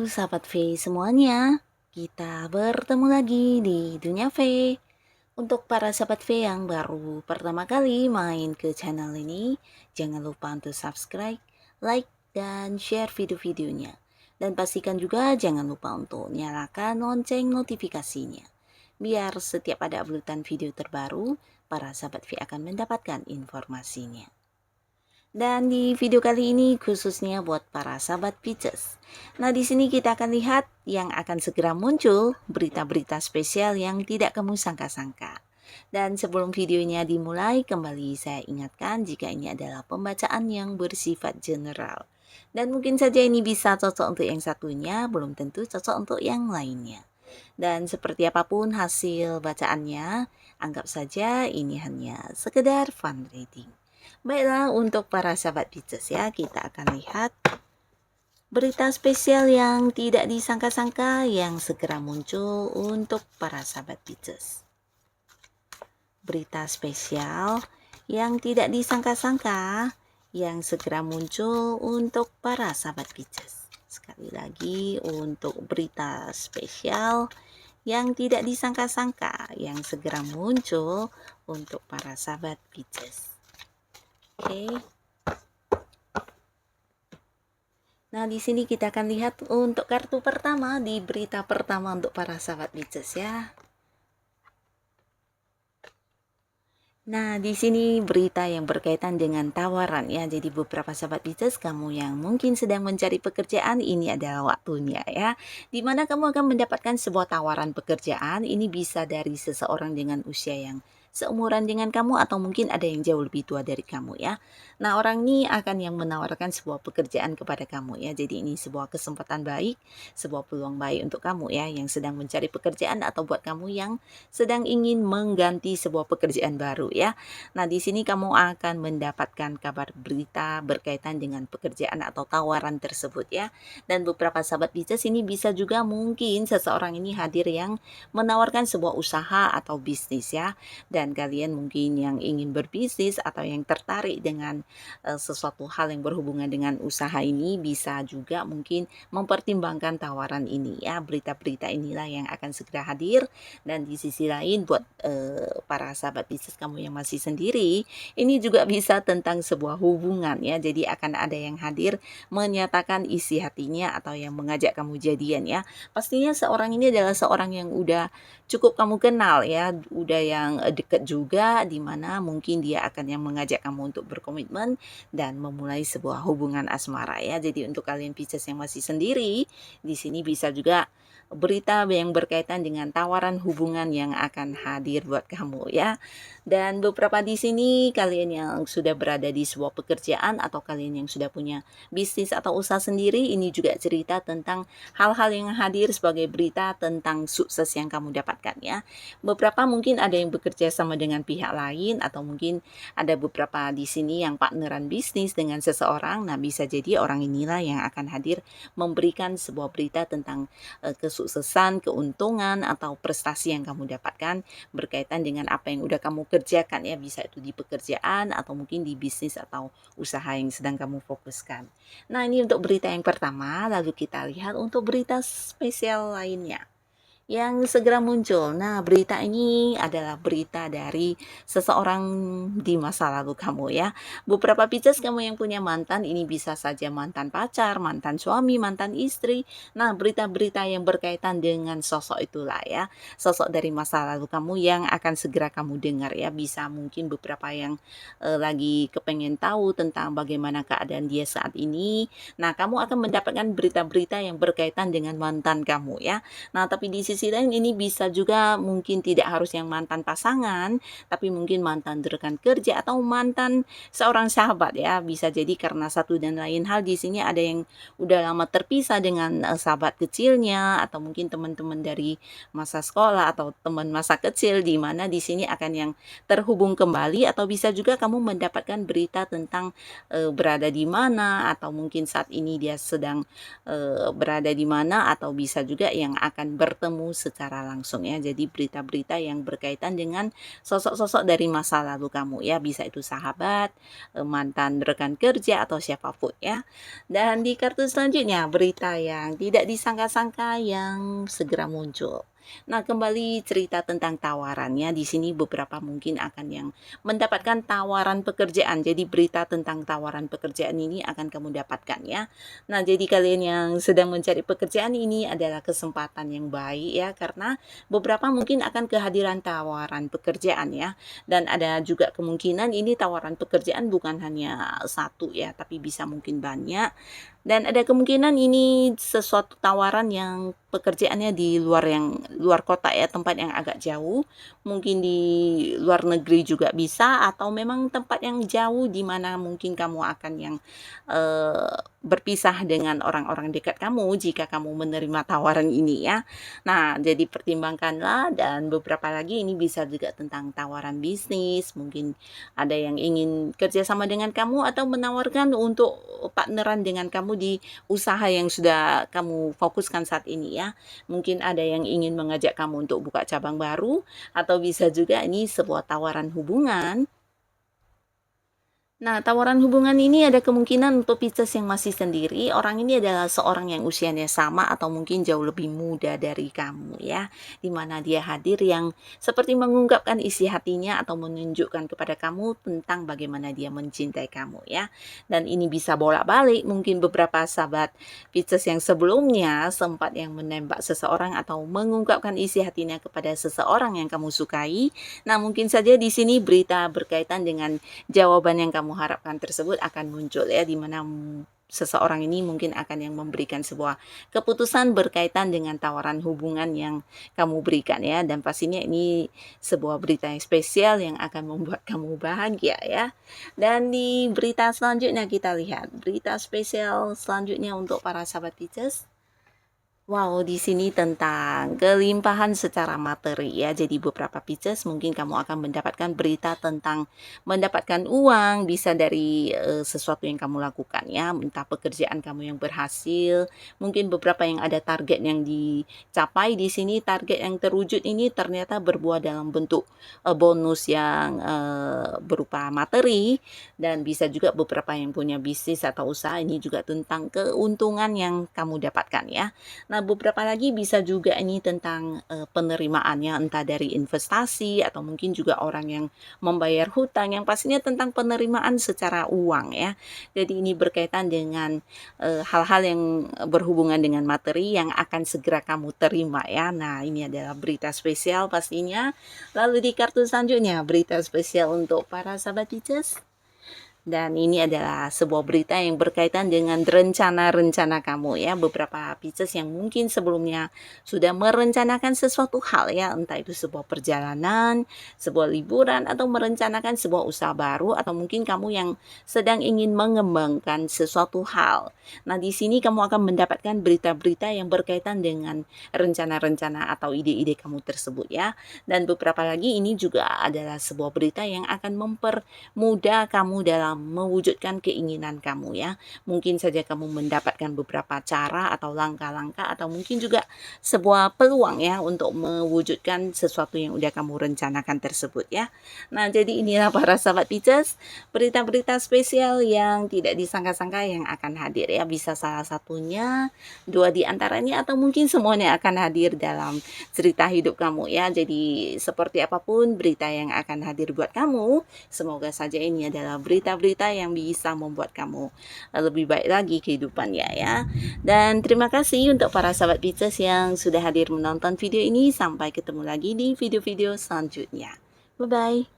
sahabat V semuanya, kita bertemu lagi di Dunia V. Untuk para sahabat V yang baru pertama kali main ke channel ini, jangan lupa untuk subscribe, like, dan share video-videonya. Dan pastikan juga jangan lupa untuk nyalakan lonceng notifikasinya. Biar setiap ada uploadan video terbaru, para sahabat V akan mendapatkan informasinya. Dan di video kali ini khususnya buat para sahabat Pisces. Nah, di sini kita akan lihat yang akan segera muncul berita-berita spesial yang tidak kamu sangka-sangka. Dan sebelum videonya dimulai, kembali saya ingatkan jika ini adalah pembacaan yang bersifat general. Dan mungkin saja ini bisa cocok untuk yang satunya, belum tentu cocok untuk yang lainnya. Dan seperti apapun hasil bacaannya, anggap saja ini hanya sekedar fun reading. Baiklah, untuk para sahabat Pisces ya, kita akan lihat berita spesial yang tidak disangka-sangka yang segera muncul untuk para sahabat Pisces. Berita spesial yang tidak disangka-sangka yang segera muncul untuk para sahabat Pisces. Sekali lagi, untuk berita spesial yang tidak disangka-sangka yang segera muncul untuk para sahabat Pisces. Oke. Nah, di sini kita akan lihat untuk kartu pertama di berita pertama untuk para sahabat Pisces ya. Nah, di sini berita yang berkaitan dengan tawaran ya. Jadi beberapa sahabat Pisces, kamu yang mungkin sedang mencari pekerjaan, ini adalah waktunya ya. Dimana kamu akan mendapatkan sebuah tawaran pekerjaan. Ini bisa dari seseorang dengan usia yang seumuran dengan kamu atau mungkin ada yang jauh lebih tua dari kamu ya. Nah, orang ini akan yang menawarkan sebuah pekerjaan kepada kamu ya. Jadi ini sebuah kesempatan baik, sebuah peluang baik untuk kamu ya yang sedang mencari pekerjaan atau buat kamu yang sedang ingin mengganti sebuah pekerjaan baru ya. Nah, di sini kamu akan mendapatkan kabar berita berkaitan dengan pekerjaan atau tawaran tersebut ya. Dan beberapa sahabat Pisces ini bisa juga mungkin seseorang ini hadir yang menawarkan sebuah usaha atau bisnis ya. Dan kalian mungkin yang ingin berbisnis atau yang tertarik dengan sesuatu hal yang berhubungan dengan usaha ini bisa juga mungkin mempertimbangkan tawaran ini ya. Berita-berita inilah yang akan segera hadir. Dan di sisi lain buat para sahabat Pisces kamu yang masih sendiri, ini juga bisa tentang sebuah hubungan ya. Jadi akan ada yang hadir menyatakan isi hatinya atau yang mengajak kamu jadian ya. Pastinya seorang ini adalah seorang yang udah cukup kamu kenal ya, udah yang deket juga, dimana mungkin dia akan yang mengajak kamu untuk berkomitmen dan memulai sebuah hubungan asmara ya. Jadi untuk kalian Pisces yang masih sendiri, di sini bisa juga berita yang berkaitan dengan tawaran hubungan yang akan hadir buat kamu ya. Dan beberapa di sini kalian yang sudah berada di sebuah pekerjaan atau kalian yang sudah punya bisnis atau usaha sendiri, ini juga cerita tentang hal-hal yang hadir sebagai berita tentang sukses yang kamu dapatkan ya. Beberapa mungkin ada yang bekerja sama dengan pihak lain atau mungkin ada beberapa di sini yang partneran bisnis dengan seseorang. Nah, bisa jadi orang inilah yang akan hadir memberikan sebuah berita tentang kesuksesan, keuntungan atau prestasi yang kamu dapatkan berkaitan dengan apa yang udah kamu kerjakan ya, bisa itu di pekerjaan atau mungkin di bisnis atau usaha yang sedang kamu fokuskan. Nah, ini untuk berita yang pertama, lalu kita lihat untuk berita spesial lainnya yang segera muncul. Nah, berita ini adalah berita dari seseorang di masa lalu kamu ya. Beberapa Pisces kamu yang punya mantan, ini bisa saja mantan pacar, mantan suami, mantan istri. Nah, berita-berita yang berkaitan dengan sosok itulah ya. Sosok dari masa lalu kamu yang akan segera kamu dengar ya. Bisa mungkin beberapa yang lagi kepengen tahu tentang bagaimana keadaan dia saat ini. Nah, kamu akan mendapatkan berita-berita yang berkaitan dengan mantan kamu ya. Nah, tapi di sisi lain ini bisa juga mungkin tidak harus yang mantan pasangan, tapi mungkin mantan rekan kerja atau mantan seorang sahabat ya. Bisa jadi karena satu dan lain hal di sini ada yang udah lama terpisah dengan sahabat kecilnya atau mungkin teman-teman dari masa sekolah atau teman masa kecil, di mana di sini akan yang terhubung kembali atau bisa juga kamu mendapatkan berita tentang berada di mana atau mungkin saat ini dia sedang berada di mana atau bisa juga yang akan bertemu kamu secara langsung ya. Jadi berita-berita yang berkaitan dengan sosok-sosok dari masa lalu kamu ya, bisa itu sahabat, mantan rekan kerja atau siapapun ya. Dan di kartu selanjutnya berita yang tidak disangka-sangka yang segera muncul. Nah, kembali cerita tentang tawarannya di sini beberapa mungkin akan yang mendapatkan tawaran pekerjaan. Jadi berita tentang tawaran pekerjaan ini akan kamu dapatkan ya. Nah, jadi kalian yang sedang mencari pekerjaan ini adalah kesempatan yang baik ya, karena beberapa mungkin akan kehadiran tawaran pekerjaan ya. Dan ada juga kemungkinan ini tawaran pekerjaan bukan hanya satu ya, tapi bisa mungkin banyak. Dan ada kemungkinan ini sesuatu tawaran yang pekerjaannya di luar kota ya, tempat yang agak jauh, mungkin di luar negeri juga bisa, atau memang tempat yang jauh di mana mungkin kamu akan yang berpisah dengan orang-orang dekat kamu jika kamu menerima tawaran ini ya. Nah, jadi pertimbangkanlah, dan beberapa lagi ini bisa juga tentang tawaran bisnis, mungkin ada yang ingin kerjasama dengan kamu atau menawarkan untuk partneran dengan kamu di usaha yang sudah kamu fokuskan saat ini ya. Mungkin ada yang ingin mengajak kamu untuk buka cabang baru, atau bisa juga ini sebuah tawaran hubungan. Nah, tawaran hubungan ini ada kemungkinan untuk Pisces yang masih sendiri. Orang ini adalah seorang yang usianya sama atau mungkin jauh lebih muda dari kamu ya. Dimana dia hadir yang seperti mengungkapkan isi hatinya atau menunjukkan kepada kamu tentang bagaimana dia mencintai kamu ya. Dan ini bisa bolak-balik, mungkin beberapa sahabat Pisces yang sebelumnya sempat yang menembak seseorang atau mengungkapkan isi hatinya kepada seseorang yang kamu sukai. Nah, mungkin saja di sini berita berkaitan dengan jawaban yang kamu harapkan tersebut akan muncul ya, dimana seseorang ini mungkin akan yang memberikan sebuah keputusan berkaitan dengan tawaran hubungan yang kamu berikan ya, dan pastinya ini sebuah berita yang spesial yang akan membuat kamu bahagia ya. Dan di berita selanjutnya kita lihat berita spesial selanjutnya untuk para sahabat Pisces. Wow, di sini tentang kelimpahan secara materi ya. Jadi beberapa Pisces mungkin kamu akan mendapatkan berita tentang mendapatkan uang, bisa dari sesuatu yang kamu lakukan ya, entah pekerjaan kamu yang berhasil, mungkin beberapa yang ada target yang dicapai di sini, target yang terwujud ini ternyata berbuah dalam bentuk bonus yang berupa materi, dan bisa juga beberapa yang punya bisnis atau usaha ini juga tentang keuntungan yang kamu dapatkan ya. Nah, beberapa lagi bisa juga ini tentang penerimaannya, entah dari investasi atau mungkin juga orang yang membayar hutang, yang pastinya tentang penerimaan secara uang ya. Jadi ini berkaitan dengan hal-hal yang berhubungan dengan materi yang akan segera kamu terima ya. Nah, ini adalah berita spesial pastinya. Lalu di kartu selanjutnya berita spesial untuk para sahabat Pisces. Dan ini adalah sebuah berita yang berkaitan dengan rencana-rencana kamu ya. Beberapa Pisces yang mungkin sebelumnya sudah merencanakan sesuatu hal ya, entah itu sebuah perjalanan, sebuah liburan, atau merencanakan sebuah usaha baru, atau mungkin kamu yang sedang ingin mengembangkan sesuatu hal. Nah, di sini kamu akan mendapatkan berita-berita yang berkaitan dengan rencana-rencana atau ide-ide kamu tersebut ya. Dan beberapa lagi ini juga adalah sebuah berita yang akan mempermudah kamu dalam mewujudkan keinginan kamu ya. Mungkin saja kamu mendapatkan beberapa cara atau langkah-langkah, atau mungkin juga sebuah peluang ya untuk mewujudkan sesuatu yang udah kamu rencanakan tersebut ya. Nah, jadi inilah para sahabat Pisces, berita-berita spesial yang tidak disangka-sangka yang akan hadir ya. Bisa salah satunya, dua di antaranya, atau mungkin semuanya akan hadir dalam cerita hidup kamu ya. Jadi seperti apapun berita yang akan hadir buat kamu, semoga saja ini adalah berita-berita yang bisa membuat kamu lebih baik lagi kehidupannya ya. Dan terima kasih untuk para sahabat Pisces yang sudah hadir menonton video ini. Sampai ketemu lagi di video-video selanjutnya. Bye-bye.